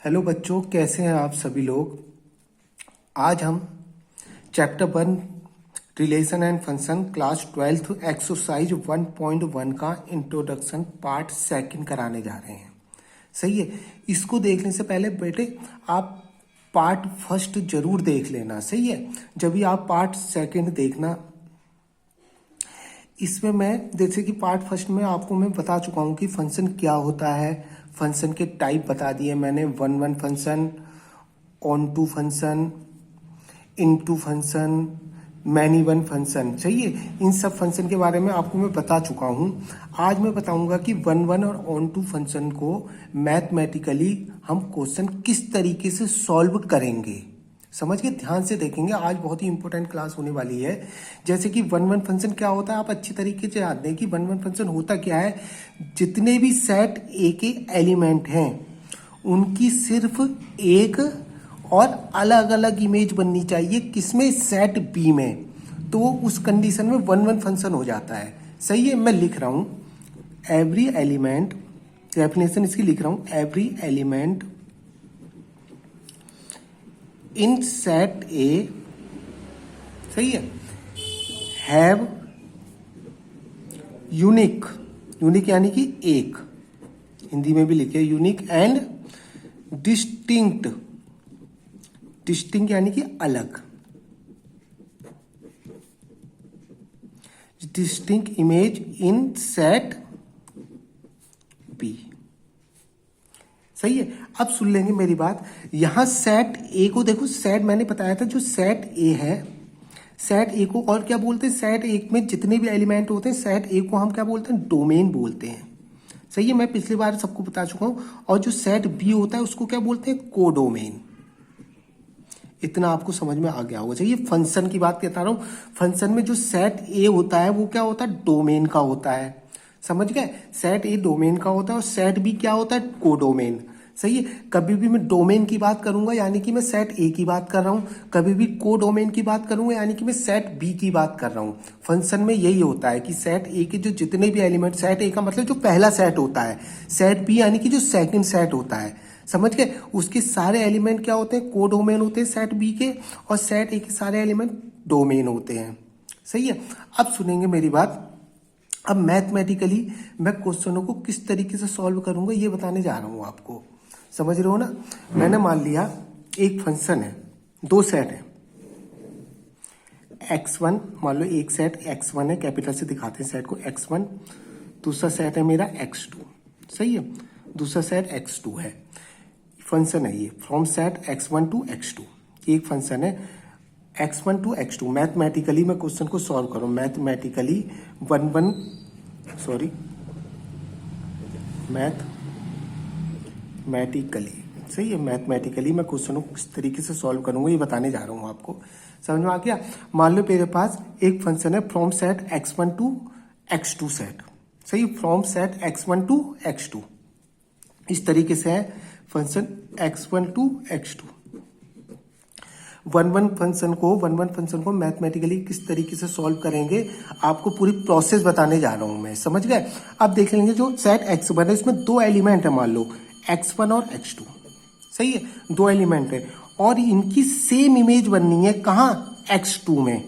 Hello बच्चों, कैसे हैं आप सभी लोग। आज हम chapter 1 relation and function class 12th exercise 1.1 का इंट्रोडक्शन पार्ट सेकंड कराने जा रहे हैं। सही है। इसको देखने से पहले बेटे आप पार्ट फर्स्ट जरूर देख लेना। सही है। जब भी आप पार्ट सेकंड देखना, इसमें मैं जैसे कि पार्ट फर्स्ट में आपको मैं बता चुका हूँ कि फंक्शन क्या होता है। फंक्शन के टाइप बता दिए मैंने, one function, onto function, into function, many one function. सही है। इन सब फंक्शन के बारे में आपको मैं बता चुका हूँ। आज मैं बताऊंगा कि वन और ऑन टू फंक्शन को मैथमेटिकली हम क्वेश्चन किस तरीके से सॉल्व करेंगे। समझ के ध्यान से देखेंगे। आज बहुत ही इंपॉर्टेंट क्लास होने वाली है। जैसे कि वन फंक्शन क्या होता है, आप अच्छी तरीके से याद दें कि वन फंक्शन होता क्या है। जितने भी सेट ए के एलिमेंट हैं उनकी सिर्फ एक और अलग अलग इमेज बननी चाहिए। किसमें? सेट बी में। तो उस कंडीशन में वन फंक्शन हो जाता है। सही है। मैं लिख रहा हूं एवरी एलिमेंट, डेफिनेशन इसकी लिख रहा हूं, एवरी एलिमेंट इन सेट ए, सही है, हैव यूनिक, यूनिक यानी कि एक, हिंदी में भी लिखे यूनिक, एंड डिस्टिंक्ट, डिस्टिंक्ट यानी कि अलग, distinct image in set B. सही है। अब सुन लेंगे मेरी बात। यहां सेट ए को देखो, सेट मैंने बताया था जो सेट ए है, सेट ए को और क्या बोलते हैं, सेट ए में जितने भी एलिमेंट होते हैं सेट ए को हम क्या बोलते हैं, डोमेन बोलते हैं। सही है। मैं पिछली बार सबको बता चुका हूं। और जो सेट बी होता है उसको क्या बोलते हैं, कोडोमेन। इतना आपको समझ में आ गया होगा। चाहिए फंक्शन की बात कहता रहा हूं। फंक्शन में जो सेट ए होता है वो क्या होता है, डोमेन का होता है। समझ गए। सेट ए डोमेन का होता है और सेट बी क्या होता है, कोडोमेन। सही है। कभी भी मैं डोमेन की बात करूंगा यानी कि मैं सेट ए की बात कर रहा हूं, कभी भी कोडोमेन की बात करूंगा यानी कि मैं सेट बी की बात कर रहा हूं। फंक्शन में यही होता है कि सेट ए के जो जितने भी एलिमेंट, सेट ए का मतलब जो पहला सेट होता है, सेट बी यानी कि जो सेकंड सेट होता है, समझ गए, उसके सारे एलिमेंट क्या होते हैं, कोडोमेन होते हैं सेट बी के, और सेट ए के सारे एलिमेंट डोमेन होते हैं। सही है। अब सुनेंगे मेरी बात। अब मैथमेटिकली मैं क्वेश्चनों को किस तरीके से सॉल्व करूंगा ये बताने जा रहा हूं आपको। समझ रहे हो ना। मैंने मान लिया एक फंक्शन है, दो सेट है, x1, मान लो एक सेट x1 है, कैपिटल से दिखाते हैं सेट को, x1। दूसरा सेट है मेरा x2। सही है। दूसरा सेट x2 है। फंक्शन है ये, from set x1 to x2। एक फंक्शन है x1 टू x2। मैथमेटिकली मैं क्वेश्चन को सॉल्व करूं, मैथमेटिकली मैथमेटिकली, सही है, मैथमेटिकली मैं क्वेश्चनों को किस तरीके से सॉल्व करूंगा ये बताने जा रहा हूं आपको। समझ में आ गया। मान लो मेरे पास एक फंक्शन है from set x1 to x2 set. सही। From set x1 to x2 इस तरीके से है function x1 to x2। One function को मैथमेटिकली किस तरीके से सॉल्व करेंगे आपको पूरी प्रोसेस बताने जा रहा हूं मैं। समझ गए। अब देख लेंगे जो सेट x1 है इसमें दो एलिमेंट है, मान लो x1 और x2। सही है। दो एलिमेंट है और इनकी सेम इमेज बननी है। कहां? x2 में।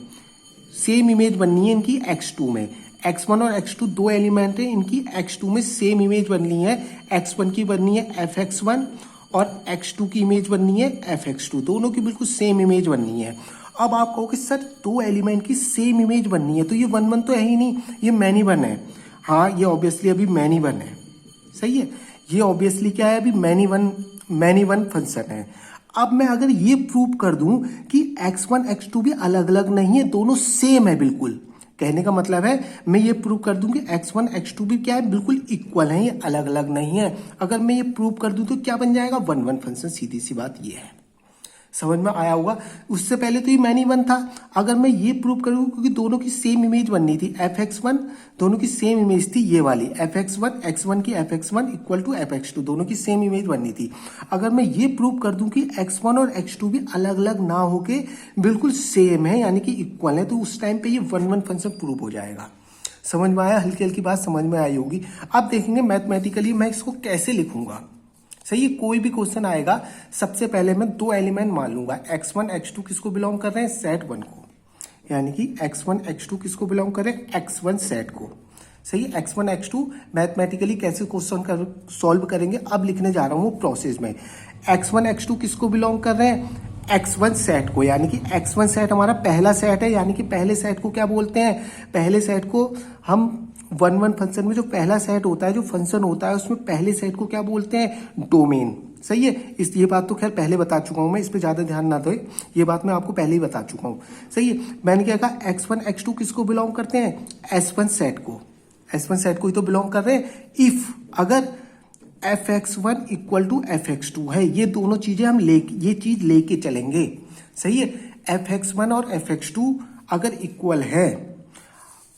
सेम इमेज बननी है इनकी x2 में। x1 और x2 दो एलिमेंट है, इनकी x2 में सेम इमेज बननी है। x1 की बननी है fx1 और x2 की इमेज बननी है fx2। दोनों की बिल्कुल सेम इमेज बननी है। अब आप कहो कि सर दो एलिमेंट की सेम इमेज बननी है तो ये वन तो है ही नहीं, ये मैनी वन है। हाँ, ये ऑब्वियसली अभी मैनी वन है। सही है। ये ऑब्वियसली क्या है, अभी मैनी वन फंक्शन है। अब मैं अगर ये प्रूव कर दूं कि x1 x2 भी अलग अलग नहीं है, दोनों सेम है बिल्कुल, कहने का मतलब है मैं ये प्रूव कर दूं कि x1 x2 भी क्या है, बिल्कुल इक्वल है, ये अलग अलग नहीं है। अगर मैं ये प्रूव कर दूं तो क्या बन जाएगा, वन फंक्शन। सीधी सी बात ये है। समझ में आया होगा। उससे पहले तो ये मैनी वन था। अगर मैं ये प्रूव करूं, क्योंकि दोनों की सेम इमेज बननी थी, fx1 दोनों की सेम इमेज थी ये वाली, fx1 x1 की fx1 इक्वल टू fx2, दोनों की सेम इमेज बननी थी। अगर मैं ये प्रूव कर दूं कि x1 और x2 भी अलग अलग ना होके बिल्कुल सेम है यानी कि इक्वल है, तो उस टाइम पे ये वन फंक्शन प्रूव हो जाएगा। समझ में आया। हल्की हल्की बात समझ में आई होगी। अब देखेंगे मैथमेटिकली मैं इसको कैसे लिखूंगा। सही है। कोई भी क्वेश्चन आएगा सबसे पहले मैं दो एलिमेंट मान लूंगा, x1 x2 किसको बिलोंग कर रहे हैं, सेट 1 को, यानी कि x1 x2 किसको बिलोंग करे, x1 सेट को। सही है। x1 x2 मैथमेटिकली कैसे क्वेश्चन कर सॉल्व करेंगे अब लिखने जा रहा हूं प्रोसेस में। x1 x2 किसको बिलोंग कर रहे हैं, x1 सेट को, यानी कि x1 सेट हमारा पहला सेट है, यानी कि पहले सेट को क्या बोलते हैं, पहले सेट को हम 1 फंक्शन में जो पहला सेट होता है, जो फंक्शन होता है उसमें पहले सेट को क्या बोलते हैं, डोमेन। सही है। इस ये बात तो खैर पहले बता चुका हूं मैं, इस पे ज्यादा ध्यान ना दो, ये बात मैं आपको पहले ही बता चुका हूं। सही है। मैंने क्या कहा, x1 x2 किसको बिलोंग करते हैं, s1 सेट को, s1 सेट को ही तो बिलोंग कर रहे हैं। इफ अगर fx1 इक्वल टू fx2 है, ये दोनों चीजें हम ये चीज लेके चलेंगे। सही है। fx1 और fx2 अगर इक्वल है,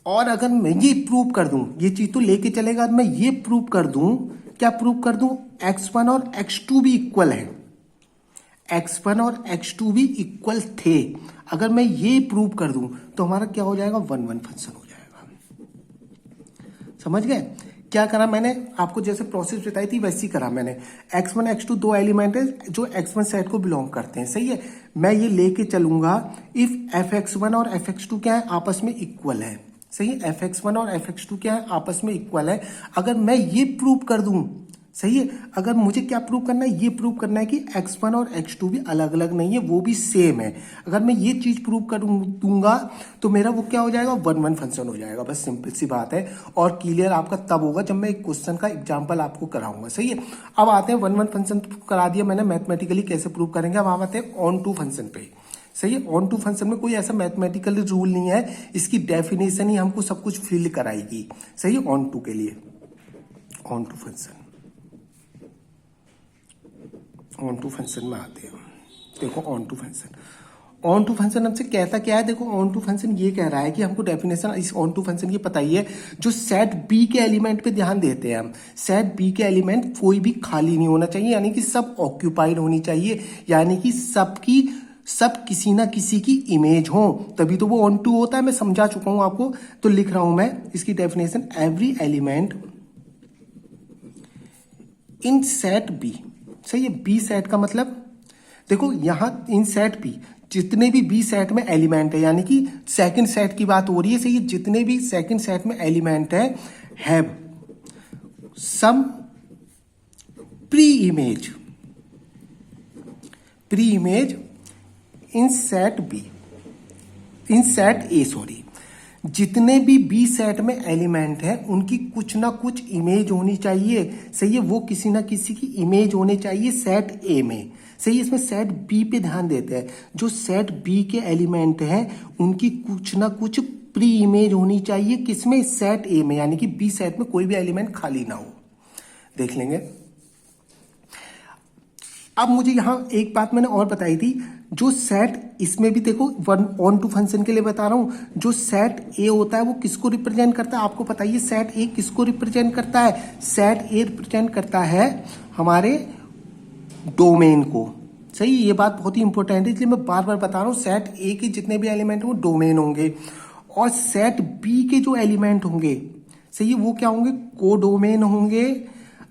और अगर मैं ये प्रूव कर दूं, ये चीज तो लेके चलेगा, मैं ये प्रूव कर दूं, क्या प्रूव कर दूं, x1 और x2 भी इक्वल है, x1 और x2 भी इक्वल थे, अगर मैं ये प्रूव कर दूं तो हमारा क्या हो जाएगा, 1 फंक्शन हो जाएगा। समझ गए। क्या करा मैंने, आपको जैसे प्रोसेस बताई थी वैसी करा मैंने। x1 x2 दो एलिमेंट है जो x1 सेट को बिलोंग करते हैं। सही है। मैं ये लेके चलूंगा इफ fx1 और fx2 क्या है, आपस में इक्वल है। सही है। fx1 और fx2 क्या है, आपस में इक्वल है। अगर मैं ये प्रूव कर दूं, सही है, अगर मुझे क्या प्रूव करना है, ये प्रूव करना है कि x1 और x2 भी अलग अलग नहीं है, वो भी सेम है। अगर मैं ये चीज प्रूव कर दूंगा तो मेरा वो क्या हो जाएगा, 1 फंक्शन हो जाएगा। बस सिंपल सी बात है। और क्लियर आपका तब होगा जब मैं एक क्वेश्चन का एग्जांपल आपको कराऊंगा। सही है। अब आते हैं 1 फंक्शन करा दिया मैंने, मैथमेटिकली कैसे प्रूव करेंगे। अब आते हैं ऑन टू फंक्शन पे। सही है। ऑन टू फंक्शन में कोई ऐसा मैथमेटिकल रूल नहीं है, इसकी डेफिनेशन ही हमको सब कुछ फिल कराएगी। सही है। ऑन टू के लिए onto function, onto function में आते हैं। देखो onto function, onto function हमसे कहता क्या है, देखो ऑन टू फंक्शन ये कह रहा है कि हमको डेफिनेशन इस ऑन टू फंक्शन की पता ही है, जो सेट बी के एलिमेंट पे ध्यान देते हैं हम। सेट बी के एलिमेंट कोई भी खाली नहीं होना चाहिए, यानी कि सब ऑक्यूपाइड होनी चाहिए, यानी कि सब किसी ना किसी की इमेज हो, तभी तो वो ऑन टू होता है। मैं समझा चुका हूं आपको, तो लिख रहा हूं मैं इसकी definition, every element in set B. सही है। बी सेट का मतलब देखो यहां इन सेट बी, जितने भी बी सेट में एलिमेंट है, यानी कि सेकंड सेट की बात हो रही है। सही है। जितने भी सेकंड सेट में एलिमेंट है, have some pre image in set B, in set A, sorry, जितने भी बी सेट में एलिमेंट है उनकी कुछ ना कुछ इमेज होनी चाहिए। सही है। वो किसी ना किसी की इमेज होनी चाहिए सेट ए में। सही है। इसमें सेट बी पे ध्यान देते हैं, जो सेट बी के एलिमेंट हैं उनकी कुछ ना कुछ प्री इमेज होनी चाहिए, किसमें, सेट ए में, यानी कि बी सेट में कोई भी एलिमेंट खाली ना हो। देख लेंगे। अब मुझे यहां एक बात मैंने और बताई थी, जो सेट, इसमें भी देखो ऑन टू फंक्शन के लिए बता रहा हूं, जो सेट ए होता है वो किसको रिप्रेजेंट करता है, आपको पता है सेट ए किसको रिप्रेजेंट करता है, सेट ए रिप्रेजेंट करता है हमारे डोमेन को। सही। ये बात बहुत ही इंपॉर्टेंट है, इसलिए मैं बार बार बता रहा हूं, सेट ए के जितने भी एलिमेंट वो डोमेन होंगे, और सेट बी के जो एलिमेंट होंगे, सही है, वो क्या होंगे, कोडोमेन होंगे।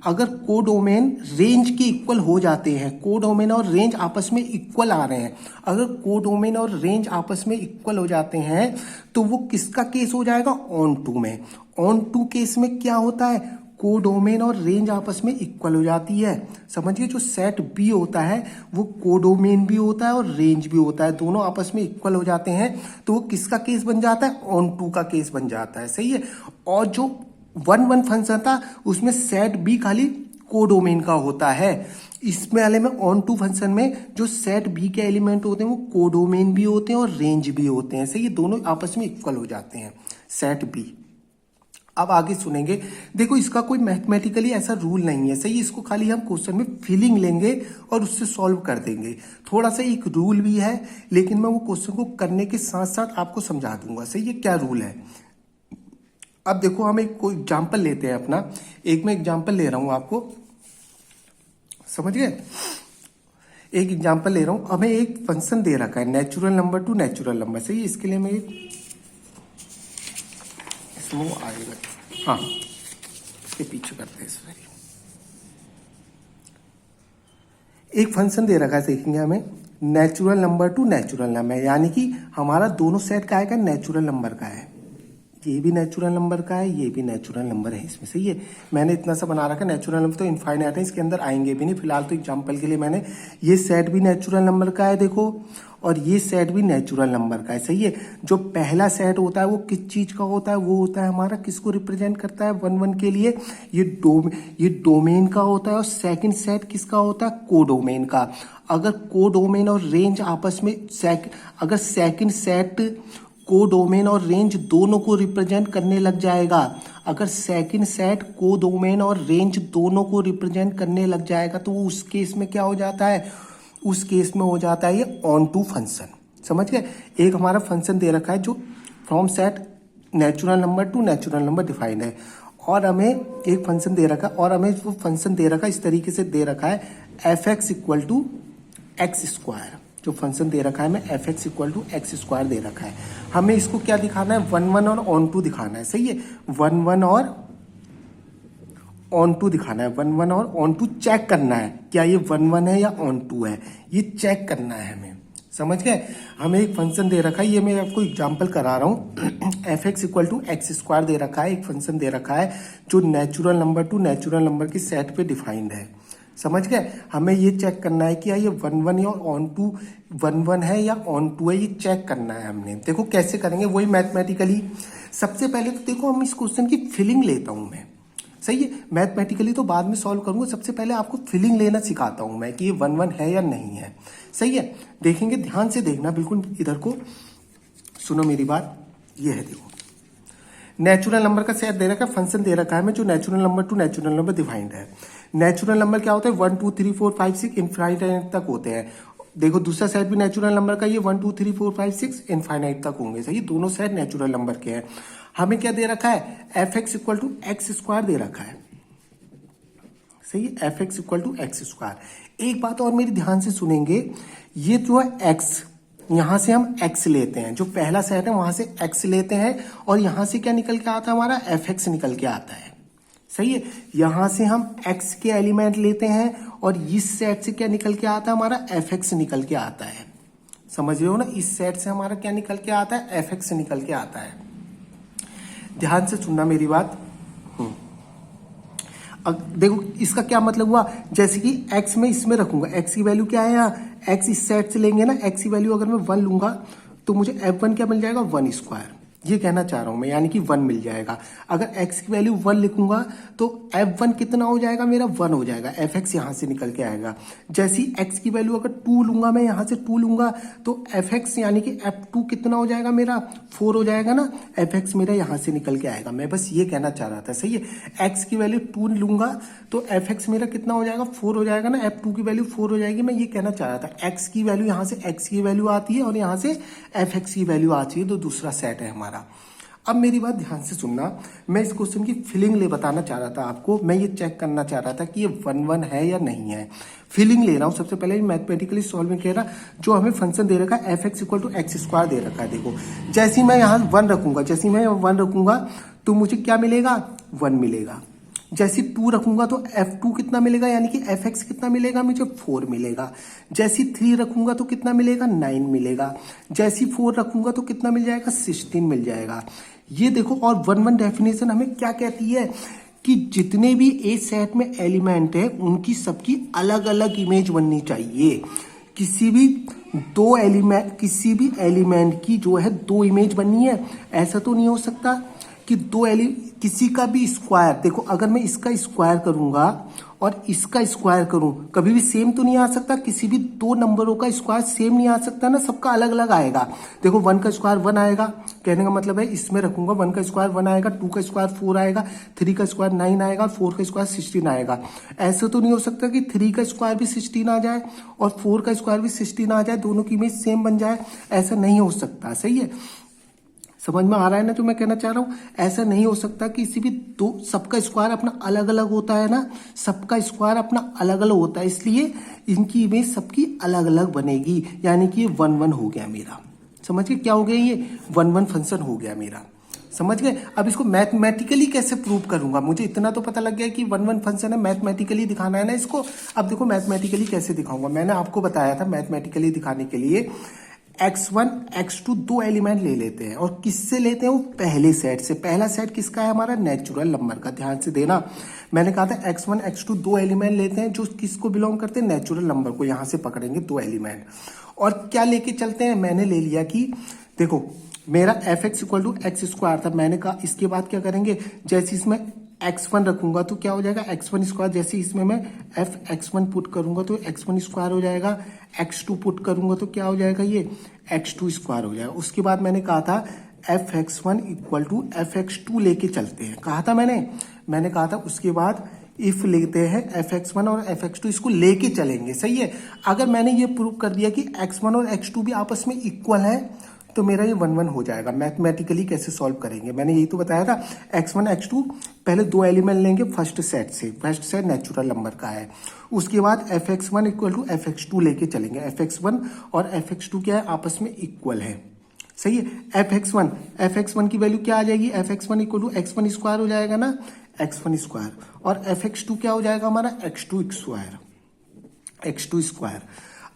अगर कोडोमेन रेंज के इक्वल हो जाते हैं, कोडोमेन और रेंज आपस में इक्वल आ रहे हैं, अगर कोडोमेन और रेंज आपस में इक्वल हो जाते हैं तो वो किसका केस हो जाएगा, ऑन टू में। ऑन टू केस में क्या होता है, कोडोमेन और रेंज आपस में इक्वल हो जाती है। समझिए, जो सेट बी होता है वो कोडोमेन भी होता है और रेंज भी होता है, दोनों आपस में इक्वल हो जाते हैं, तो वो किसका केस बन जाता है, ऑन टू का केस बन जाता है। सही है। और जो 1 फंक्शन था उसमें सेट बी खाली कोडोमेन का होता है, इसमें वाले में ऑन टू फंक्शन में जो सेट बी के एलिमेंट होते हैं वो कोडोमेन भी होते हैं और रेंज भी होते हैं। सही, ये दोनों आपस में इक्वल हो जाते हैं, सेट बी। अब आगे सुनेंगे। देखो इसका कोई मैथमेटिकली ऐसा रूल नहीं है। सही, इसको खाली हम क्वेश्चन में फीलिंग लेंगे और उससे सॉल्व कर देंगे। थोड़ा सा एक रूल भी है, लेकिन मैं वो क्वेश्चन को करने के साथ साथ आपको समझा दूंगा। सही, ये क्या रूल है। अब देखो हम एक कोई एग्जाम्पल लेते हैं अपना, एक मैं एग्जाम्पल ले रहा हूं, आपको समझ गए। एक एग्जाम्पल ले रहा हूं, हमें एक फंक्शन दे रखा है natural number to natural number. सही, इसके लिए मैं एक इसमें वो आएगा, हाँ इसके पीछे करते हैं। एक फंक्शन दे रखा है, देखेंगे हमें natural number to natural number, यानी कि हमारा दोनों सेट का है, नेचुरल नंबर का है, ये भी नेचुरल नंबर का है, ये भी नेचुरल नंबर है इसमें से। ये मैंने इतना सा बना रखा है, नेचुरल नंबर तो इनफाइनाइट है, इसके अंदर आएंगे भी नहीं फिलहाल, तो एग्जांपल के लिए मैंने ये सेट भी नेचुरल नंबर का है देखो, और ये सेट भी नेचुरल नंबर का है, सही है। जो पहला सेट होता है वो किस चीज का होता है, वो होता है हमारा, किसको रिप्रेजेंट करता है, 1 1 के लिए, ये डोमेन का होता है। और सेकंड सेट किसका होता है, कोडोमेन का। अगर कोडोमेन और रेंज आपस में अगर सेकंड सेट कोडोमेन और रेंज दोनों को रिप्रेजेंट करने लग जाएगा, अगर सेकंड सेट कोडोमेन और रेंज दोनों को रिप्रेजेंट करने लग जाएगा, तो वो उस केस में क्या हो जाता है, उस केस में हो जाता है ये ऑन टू फंक्शन। समझ गए। एक हमारा फंक्शन दे रखा है जो from set natural number to natural number defined है, और हमें एक फंक्शन दे रखा है, और हमें वो फंक्शन दे रखा है इस तरीके से दे रखा है, F x equal to x square. जो फंक्शन दे रखा है हमें F x equal to x square दे रखा है, हमें इसको क्या दिखाना है, 1 1 और ऑन टू दिखाना है, सही है। 1 1 और ऑन टू दिखाना है, 1 1 और ऑन टू चेक करना है, क्या ये 1 1 है या ऑन टू है, ये चेक करना है हमें। समझ गए। हमें एक फंक्शन दे रखा है, ये मैं आपको एग्जांपल करा रहा हूँ, F x equal to x square दे रखा है, एक फंक्शन दे रखा है जो natural number to natural number की सेट पे डिफाइंड है। समझ गए। हमें ये चेक करना है कि ये 1 1 या ऑन टू 1 1 है या ऑन टू है, ये चेक करना है हमने। देखो कैसे करेंगे, वही मैथमेटिकली। सबसे पहले तो देखो हम इस क्वेश्चन की फीलिंग लेता हूं मैं, सही है। मैथमेटिकली तो बाद में सॉल्व करूंगा, सबसे पहले आपको फीलिंग लेना सिखाता हूं मैं कि ये 1 1 है या नहीं है, सही है। देखेंगे, ध्यान से देखना, बिल्कुल इधर को सुनो मेरी बात। ये है देखो, नेचुरल नंबर का सेट दे रखा है, फंक्शन दे रखा है हमें जो natural number to natural number defined है। नेचुरल नंबर क्या होता है, 1 2 3 4 5 6 इनफाइनाइट तक होते हैं। देखो दूसरा सेट भी नेचुरल नंबर का, ये 1 2 3 4 5 6 इनफाइनाइट तक होंगे, सही। दोनों सेट नेचुरल नंबर के हैं। हमें क्या दे रखा है, F x equal to x square दे रखा है, सही है। F x equal to x square. एक बात और मेरी ध्यान से सुनेंगे, ये जो है एक्स, यहां से हम x लेते हैं, जो पहला सेट है वहां से x लेते हैं, और यहां से क्या निकल के आता है, हमारा एफ एक्स निकल के आता है, सही है। यहां से हम x के एलिमेंट लेते हैं, और इस सेट से क्या निकल के आता है, हमारा एफ एक्स निकल के आता है। समझ रहे हो ना, इस सेट से हमारा क्या निकल के आता है, एफ एक्स निकल के आता है। ध्यान से सुनना मेरी बात। अब देखो इसका क्या मतलब हुआ, जैसे कि x में इसमें रखूंगा, x की वैल्यू क्या है यहाँ, x इस सेट से लेंगे ना, x की वैल्यू अगर मैं 1 लूंगा तो मुझे f1 क्या मिल जाएगा, 1 स्क्वायर। ये कहना चाह रहा हूं मैं, यानी कि 1 मिल जाएगा। अगर x की वैल्यू 1 लिखूंगा तो f1 कितना हो जाएगा मेरा, 1 हो जाएगा, fx यहां से निकल के आएगा। जैसी x की वैल्यू अगर 2 लूंगा मैं, यहां से 2 लूंगा तो fx यानी कि f2 कितना हो जाएगा मेरा, 4 हो जाएगा ना, fx मेरा यहां से निकल के आएगा। मैं बस ये कहना चाह रहा था, सही है। x की वैल्यू 2 लूंगा तो fx मेरा कितना हो जाएगा, 4 हो जाएगा ना, f2 की वैल्यू 4 हो जाएगी। मैं ये कहना चाह रहा था, x की वैल्यू यहां से x की वैल्यू आती है और यहां से fx की वैल्यू आती है, तो दूसरा सेट है हमारा। अब मेरी बात ध्यान से सुनना, मैं इस क्वेश्चन की फीलिंग ले बताना चाह रहा था आपको, मैं ये चेक करना चाह रहा था कि ये 1 1 है या नहीं है। फीलिंग ले रहा हूं, सबसे पहले मैथमेटिकली सॉल्विंग कह रहा, जो हमें फंक्शन दे रखा है F x equal to x square दे रखा है। देखो जैसे मैं यहाँ 1 रखूंगा, जैसे मैं 1 रखूंगा तो मुझे क्या मिलेगा, 1 मिलेगा। जैसे 2 रखूंगा तो f2 कितना मिलेगा, यानी कि fx कितना मिलेगा, मुझे 4 मिलेगा। जैसी 3 रखूंगा तो कितना मिलेगा, 9 मिलेगा। जैसी 4 रखूंगा तो कितना मिल जाएगा, 16 मिल जाएगा। ये देखो, और 1 1 डेफिनेशन हमें क्या कहती है कि जितने भी ए सेट में एलिमेंट है उनकी सबकी अलग अलग इमेज बननी चाहिए। किसी भी एलिमेंट की जो है 2 इमेज बननी है, ऐसा तो नहीं हो सकता कि किसी का भी स्क्वायर, देखो अगर मैं इसका स्क्वायर करूंगा और इसका स्क्वायर करूं, कभी भी सेम तो नहीं आ सकता। किसी भी 2 नंबरों का स्क्वायर सेम नहीं आ सकता ना, सबका अलग अलग आएगा। देखो 1 का स्क्वायर 1 आएगा, कहने का मतलब है इसमें रखूंगा 1 का स्क्वायर 1 आएगा, 2 का स्क्वायर 4 आएगा, 3 का स्क्वायर 9 आएगा, 4 का स्क्वायर 16 आएगा। ऐसा तो नहीं हो सकता कि 3 का स्क्वायर भी 16 आ जाए और 4 का स्क्वायर भी 16 आ जाए, दोनों की इमेज सेम बन जाए, ऐसा नहीं हो सकता। सही है, समझ में आ रहा है ना जो मैं कहना चाह रहा हूं। ऐसा नहीं हो सकता कि किसी भी 2, सबका स्क्वायर अपना अलग अलग होता है ना, सबका स्क्वायर अपना अलग अलग होता है, इसलिए इनकी इमेज सबकी अलग अलग बनेगी। यानी कि ये 1 1 हो गया मेरा, समझिए क्या हो गया, ये 1 1 फंक्शन हो गया मेरा। समझ गए। अब इसको मैथमेटिकली कैसे प्रूव करूंगा, मुझे इतना तो पता लग गया कि वन वन फंक्शन है, मैथमेटिकली दिखाना है ना इसको। अब देखो मैथमेटिकली कैसे दिखाऊंगा, मैंने आपको बताया था मैथमेटिकली दिखाने के लिए x1 x2 दो एलिमेंट ले लेते हैं, और किससे लेते हैं, वो पहले सेट से। पहला सेट किसका है, हमारा नेचुरल नंबर का। ध्यान से देना, मैंने कहा था x1 x2 दो एलिमेंट लेते हैं जो किसको बिलोंग करते हैं, नेचुरल नंबर को। यहां से पकड़ेंगे दो एलिमेंट, और क्या लेके चलते हैं, मैंने ले लिया कि देखो मेरा f x equal to x square था। मैंने कहा इसके बाद क्या करेंगे, जैसे इसमें x1 रखूंगा तो क्या हो जाएगा x1 स्क्वायर, जैसे इसमें मैं एफ x1 पुट करूंगा तो x1 स्क्वायर हो जाएगा, x2 पुट करूंगा तो क्या हो जाएगा, ये x2 स्क्वायर हो जाएगा। उसके बाद मैंने कहा था F x1 equal to F x2 लेके चलते हैं, कहा था मैंने कहा था उसके बाद इफ लेते हैं एफ x1 और एफ x2 इसको लेके चलेंगे, सही है। अगर मैंने ये प्रूव कर दिया कि x1 और x2 भी आपस में इक्वल है तो मेरा ये वन वन हो जाएगा। मैथमेटिकली कैसे सॉल्व करेंगे, मैंने यही तो बताया था। x1 x2 पहले दो एलिमेंट लेंगे फर्स्ट सेट से, फर्स्ट सेट नेचुरल नंबर का है। उसके बाद F x1 equal to F x2 लेके चलेंगे। एफ x1 और एफ x2 क्या है, आपस में इक्वल है, सही है। एफ x1 की वैल्यू क्या आ जाएगी, F x1 equal to x1 square हो जाएगा ना, x1 स्क्वायर, और एफ x2 क्या हो जाएगा हमारा x2 स्क्वायर।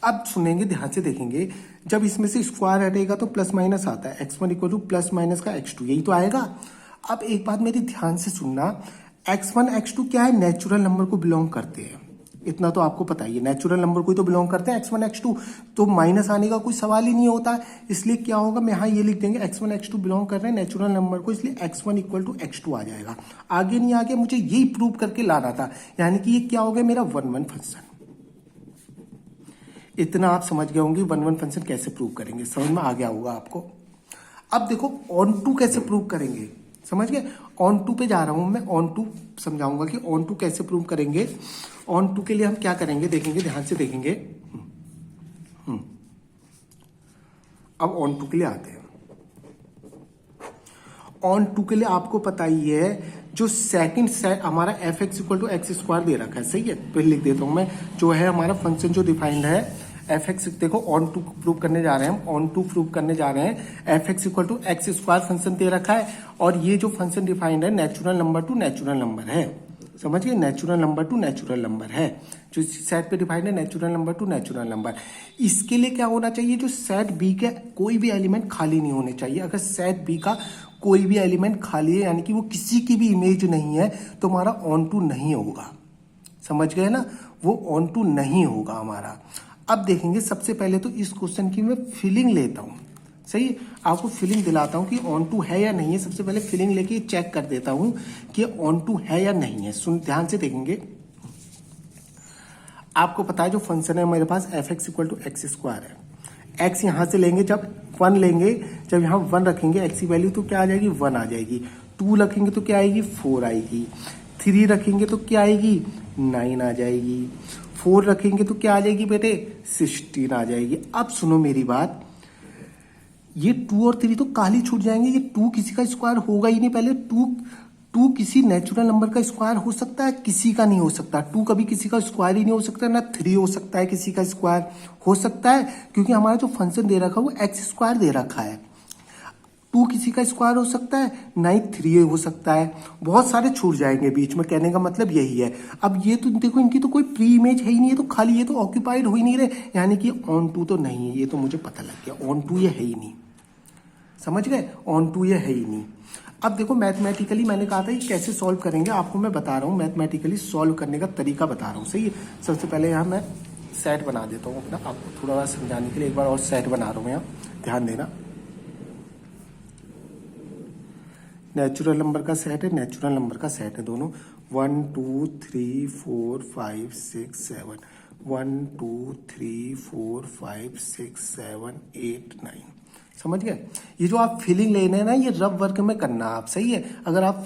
अब सुनेंगे, ध्यान से देखेंगे, जब इसमें से स्क्वायर हटेगा तो प्लस माइनस आता है, x1 equal two plus minus का x2, यही तो आएगा। अब एक बात मेरी ध्यान से सुनना, x1 x2 क्या है, नेचुरल नंबर को बिलोंग करते हैं, इतना तो आपको पता ही है, नेचुरल नंबर को ही तो बिलोंग करते हैं x1 x2, तो माइनस आने का कोई सवाल ही नहीं होता। इसलिए क्या होगा, मैं यहाँ ये लिख देंगे x1 x2 बिलोंग कर रहे हैं नेचुरल नंबर को, इसलिए x1 इक्वल टू x2 आ जाएगा। आगे नहीं आगे, मुझे यही प्रूव करके लाना था, यानी कि ये क्या हो गया मेरा वन वन फंक्शन। इतना आप समझ गए होंगे वन वन फंक्शन कैसे प्रूव करेंगे, समझ में आ गया होगा आपको। अब देखो ऑन टू कैसे प्रूव करेंगे, समझ गए। ऑन टू पे जा रहा हूं मैं, ऑन टू समझाऊंगा कि ऑन टू कैसे प्रूव करेंगे। ऑन टू के लिए हम क्या करेंगे, देखेंगे, ध्यान से देखेंगे। अब ऑन टू के लिए आते हैं। ऑन टू के लिए आपको पता ही है, जो सेकंड सेट हमारा F x equal to x square दे रखा है, सही है। फिर लिख देता हूं मैं, जो है हमारा फंक्शन जो डिफाइंड है एफ एक्स, देखो ऑन टू प्रूव करने जा रहे हैं हम, ऑन टू प्रूव करने जा रहे हैं। F x equal to x square function दे रखा है, और ये जो फंक्शन डिफाइंड है natural number to natural number है, समझ गए, natural number to natural number है, जो सेट पे डिफाइंड है natural number to natural number. इसके लिए क्या होना चाहिए, जो सेट बी के कोई भी एलिमेंट खाली नहीं होने चाहिए। अगर सेट बी का कोई भी एलिमेंट खाली है, यानी कि वो किसी की भी इमेज नहीं है, तो हमारा ऑन टू नहीं होगा, समझ गए ना, वो ऑन टू नहीं होगा हमारा। अब देखेंगे, सबसे पहले तो इस क्वेश्चन की मैं फीलिंग लेता हूं, सही, आपको फीलिंग दिलाता हूं कि ऑन टू है या नहीं है। सबसे पहले फीलिंग लेके चेक कर देता हूं कि ऑन टू है या नहीं है। सुन, ध्यान से देखेंगे, आपको पता है जो फंक्शन है मेरे पास F x equal to x square है। एक्स यहां से लेंगे, जब वन लेंगे, जब यहां वन रखेंगे एक्स की वैल्यू तो क्या आ जाएगी, वन आ जाएगी। टू रखेंगे तो क्या आएगी, फोर आएगी। थ्री रखेंगे तो क्या आएगी, नाइन आ जाएगी। फोर रखेंगे तो क्या आ जाएगी बेटे, 16 आ जाएगी। अब सुनो मेरी बात, ये टू और थ्री तो काली छूट जाएंगे, ये टू किसी का स्क्वायर होगा ही नहीं। पहले टू किसी नेचुरल नंबर का स्क्वायर हो सकता है, किसी का नहीं हो सकता। टू कभी किसी का स्क्वायर ही नहीं हो सकता, ना थ्री हो सकता है किसी का स्क्वायर हो सकता है, क्योंकि हमारा जो फंक्शन दे रखा है वो एक्स स्क्वायर दे रखा है। टू किसी का स्क्वायर हो सकता है, ना ही थ्री हो सकता है, बहुत सारे छूट जाएंगे बीच में, कहने का मतलब यही है। अब ये तो देखो, इनकी तो कोई प्री इमेज है ही नहीं, है तो खाली, ये तो ऑक्यूपाइड हो ही नहीं रहे, यानी कि ऑन टू तो नहीं है, ये तो मुझे पता लग गया, ऑन टू ये है ही नहीं, समझ गए, ऑन टू ये है ही नहीं। अब देखो मैथमेटिकली मैंने कहा था ये कैसे सॉल्व करेंगे, आपको मैं बता रहा हूँ, मैथमेटिकली सॉल्व करने का तरीका बता रहा हूँ, सही है। सबसे पहले यहाँ मैं सेट बना देता हूँ अपना, आपको थोड़ा समझाने के लिए एक बार और सेट बना रहा हूँ यहाँ, ध्यान देना। नेचुरल नंबर का सेट है, नेचुरल नंबर का सेट है दोनों, 1 2 3 4 5 6 7, 1 2 3 4 5 6 7 8 9, समझ गए। ये जो आप फीलिंग लेना है ना, ये रफ वर्क में करना आप, सही है। अगर आप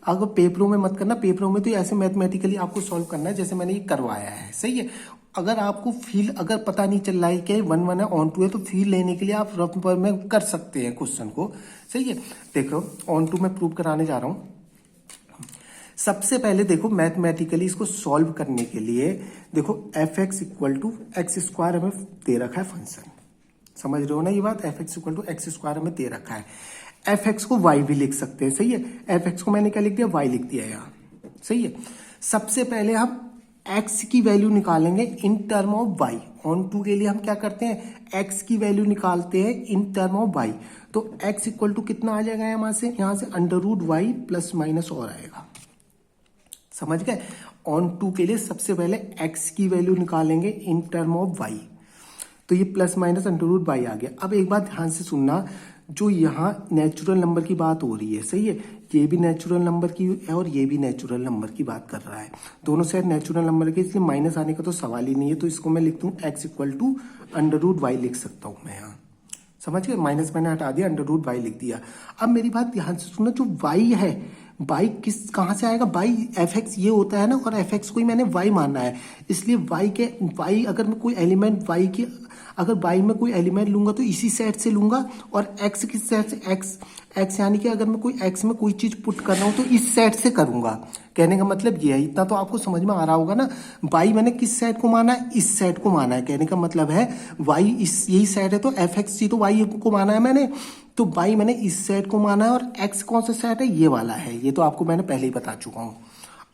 अगर पेपरों में मत करना, पेपरों में तो ऐसे मैथमेटिकली आपको सॉल्व करना है जैसे मैंने ये करवाया है, सही है। अगर आपको अगर पता नहीं चल रहा है कि वन वन है ऑन टू है, तो फील लेने के लिए आप रफ वर्क में कर सकते हैं क्वेश्चन को, सही है। देखो ऑन टू में प्रूव कराने जा रहा हूं। सबसे पहले देखो मैथमेटिकली इसको सॉल्व करने के लिए देखो f x equal to x square हमें दे रखा है फंक्शन, समझ रहे हो ना ये बात, f x equal to x square हमें दे रखा है। एफ एक्स को वाई भी लिख सकते हैं, सही है। एफ एक्स को मैंने क्या लिख दिया, वाई लिख दिया यहाँ, सही है। सबसे पहले हम एक्स की वैल्यू निकालेंगे in term of y. Onto के लिए हम क्या करते हैं, एक्स की वैल्यू निकालते हैं इन टर्म ऑफ वाई। तो एक्स इक्वल टू कितना आ जाएगा यहाँ से under root y plus minus और आएगा, समझ गए। ऑन टू के लिए सबसे पहले एक्स की वैल्यू निकालेंगे इन टर्म ऑफ वाई, तो ये plus minus under root Y आ गया। अब एक बात ध्यान से सुनना, जो यहाँ नेचुरल नंबर की बात हो रही है, सही है, ये भी नेचुरल नंबर की है और ये भी नेचुरल नंबर की बात कर रहा है, दोनों साइड नेचुरल नंबर के, इसलिए माइनस आने का तो सवाल ही नहीं है। तो इसको मैं लिख दूं x equal to under root y लिख सकता हूं मैं यहाँ, समझ गए। माइनस मैंने हटा दिया, अंडर रूट वाई लिख दिया। अब मेरी बात ध्यान से सुनना, जो वाई है, वाई कहाँ से आएगा, वाई एफ एक्स ये होता है ना, और एफ एक्स को ही मैंने वाई मानना है, इसलिए वाई अगर मैं कोई एलिमेंट वाई की, अगर वाई में कोई एलिमेंट लूंगा तो इसी सेट से लूंगा, और एक्स किस सेट से, एक्स यानी कि अगर मैं कोई एक्स में कोई चीज पुट कर रहा हूं तो इस सेट से करूंगा। कहने का मतलब ये है, इतना तो आपको समझ में आ रहा होगा ना। वाई मैंने किस सेट को माना है, इस सेट को माना है। कहने का मतलब है वाई इस यही सेट है, तो एफ एक्स तो वाई को माना है मैंने, तो वाई मैंने इस सेट को माना है, और एक्स कौन सा सेट है, ये वाला है। ये तो आपको मैंने पहले ही बता चुका हूं।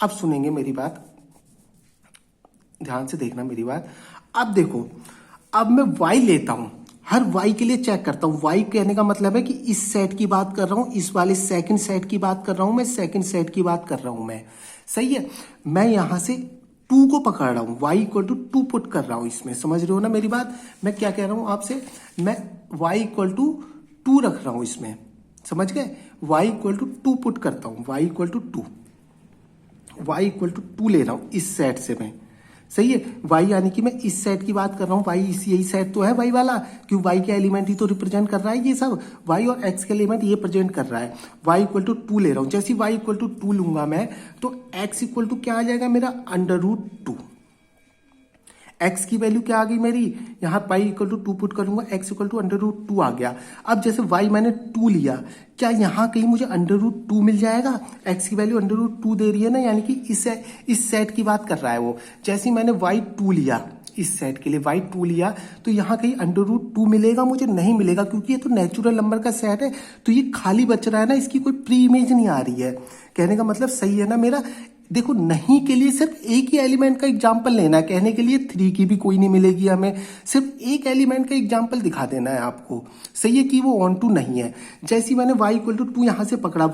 अब सुनेंगे मेरी बात, ध्यान से देखना मेरी बात। अब देखो, अब मैं वाई लेता हूं, हर वाई के लिए चेक करता हूं। वाई कहने का मतलब है कि इस सेट की बात कर रहा हूं, इस वाले सेकंड सेट की बात कर रहा हूं मैं, सेकंड सेट की बात कर रहा हूं मैं, सही है। मैं यहां से 2 को पकड़ रहा हूं, y इक्वल टू 2 पुट कर रहा हूं इसमें, समझ रहे हो ना मेरी बात। मैं क्या कह रहा हूं आपसे, मैं y इक्वल टू 2 रख रहा हूं इसमें, समझ गए। y इक्वल टू 2 पुट करता हूं, y equal to 2, y equal to 2 ले रहा हूं इस सेट से मैं, सही है। y यानी कि मैं इस सेट की बात कर रहा हूँ, y यही सेट तो है y वाला, क्यों y के एलिमेंट ही तो रिप्रेजेंट कर रहा है ये सब, y और x के एलिमेंट ये प्रेजेंट कर रहा है। y इक्वल टू 2 ले रहा हूँ, जैसे y इक्वल टू 2 लूंगा मैं, तो x इक्वल टू क्या आ जाएगा मेरा, अंडर रूट 2। x की वैल्यू क्या आ गई मेरी, यहाँ पाई इक्वल टू 2 पुट करूंगा, x equal to under root 2 आ गया। अब जैसे y मैंने 2 लिया, क्या यहाँ कहीं मुझे अंडर रूट 2 मिल जाएगा, x की वैल्यू अंडर रूट 2 दे रही है ना, यानी कि इस सेट की बात कर रहा है वो। जैसे मैंने y 2 लिया, इस सेट के लिए y 2 लिया, तो यहाँ कहीं अंडर रूट 2 मिलेगा मुझे, नहीं मिलेगा, क्योंकि ये तो नेचुरल नंबर का सेट है, तो ये खाली बच रहा है ना, इसकी कोई प्री इमेज नहीं आ रही है। कहने का मतलब सही है ना मेरा। देखो, नहीं के लिए सिर्फ एक ही एलिमेंट का एग्जांपल लेना है, कहने के लिए 3 की भी कोई नहीं मिलेगी हमें, सिर्फ एक एलिमेंट का एग्जांपल दिखा देना है आपको, सही है, कि वो ऑन टू नहीं है। जैसे मैंने y इक्वल टू 2 यहां से पकड़ा,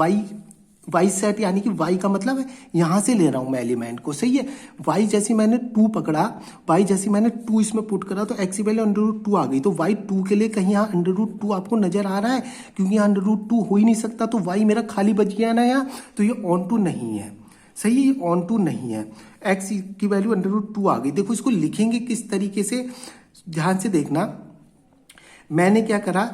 y सेट यानी कि y का मतलब है यहां से ले रहा हूं मैं एलिमेंट को, सही है। y जैसे मैंने 2 पकड़ा, y जैसे मैंने 2 इसमें पुट करा, तो x की वैल्यू अंडर रूट 2 आ गई। तो y 2 के लिए कहीं यहाँ अंडर रूट 2 आपको नजर आ रहा है, क्योंकि यहाँ अंडर रूट 2 हो ही नहीं सकता, तो y मेरा खाली बच गया ना यहाँ, तो ये ऑन टू नहीं है, सही है, ये ऑन टू नहीं है। x की वैल्यू अंडर रूट 2 आ गई। देखो इसको लिखेंगे किस तरीके से, ध्यान से देखना। मैंने क्या करा,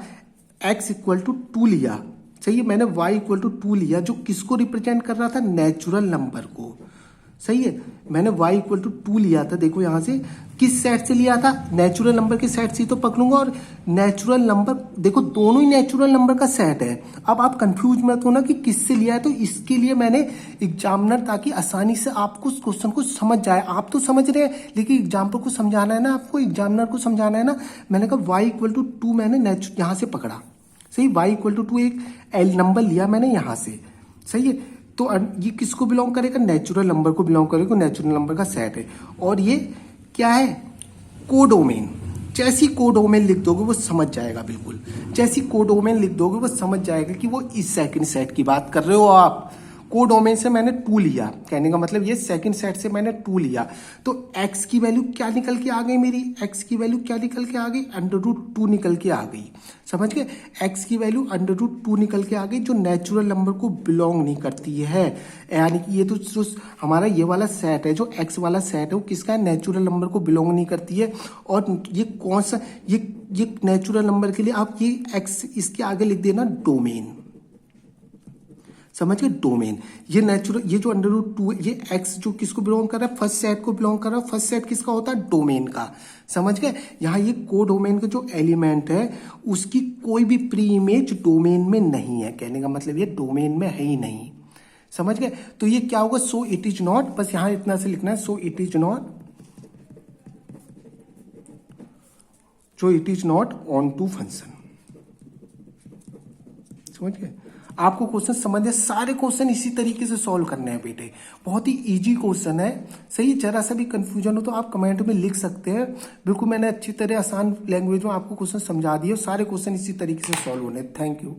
x इक्वल टू 2 लिया, सही है, मैंने y इक्वल टू 2 लिया, जो किसको रिप्रेजेंट कर रहा था, नेचुरल नंबर को, सही है। मैंने y इक्वल टू 2 लिया था, देखो यहां से किस सेट से लिया था, नेचुरल नंबर के सेट से ही तो पकड़ूंगा, और नेचुरल नंबर देखो दोनों ही नेचुरल नंबर का सेट है। अब आप कंफ्यूज मत होना कि किससे लिया है, तो इसके लिए मैंने एग्जामिनर, ताकि आसानी से आपको उस क्वेश्चन को समझ जाए, आप तो समझ रहे हैं लेकिन एग्जाम्पल को समझाना है ना, आपको एग्जामिनर को समझाना है ना। मैंने कहा y इक्वल टू 2 मैंने यहाँ से पकड़ा, सही, y इक्वल टू 2 एक एल नंबर लिया मैंने यहाँ से, सही है। तो ये किसको बिलोंग करेगा, नेचुरल नंबर को बिलोंग करेगा, नेचुरल नंबर का सेट है। और ये क्या है, कोडोमेन। जैसी कोडोमेन लिख दोगे वो समझ जाएगा, बिल्कुल जैसी कोडोमेन लिख दोगे वो समझ जाएगा कि वो इस सेकंड सेट की बात कर रहे हो आप। कोडोमेन से मैंने 2 लिया, कहने का मतलब ये सेकंड सेट से मैंने 2 लिया, तो x की वैल्यू क्या निकल के आ गई मेरी, x की वैल्यू क्या निकल के आ गई, अंडर रूट 2 निकल के आ गई, समझ गए। x की वैल्यू अंडर रूट 2 निकल के आ गई, जो नेचुरल नंबर को बिलोंग नहीं करती है, यानी कि ये तो जो हमारा ये वाला सेट है, जो x वाला सेट है, वो किसका है, नेचुरल नंबर को बिलोंग नहीं करती है। और ये कौन सा, ये नेचुरल नंबर के लिए आप ये x इसके आगे लिख देना डोमेन, समझ गए, डोमेन। ये नेचुरल, ये जो अंडर रूट 2 ये x जो किसको बिलोंग कर रहा है, फर्स्ट सेट को बिलोंग कर रहा है, फर्स्ट सेट किसका होता है, डोमेन का, समझ गए। यहाँ ये कोडोमेन का जो एलिमेंट है उसकी कोई भी प्री इमेज डोमेन में नहीं है, कहने का मतलब ये डोमेन में है ही नहीं, समझ गए। तो ये क्या होगा, सो इट इज नॉट, बस यहाँ इतना से लिखना है, so it is not onto function, समझ गए। आपको क्वेश्चन समझे, सारे क्वेश्चन इसी तरीके से सॉल्व करने हैं बेटे, बहुत ही इजी क्वेश्चन है। सही, जरा सा भी कंफ्यूजन हो तो आप कमेंट में लिख सकते हैं। बिल्कुल मैंने अच्छी तरह आसान लैंग्वेज में आपको क्वेश्चन समझा दिए, सारे क्वेश्चन इसी तरीके से सॉल्व होने। Thank you.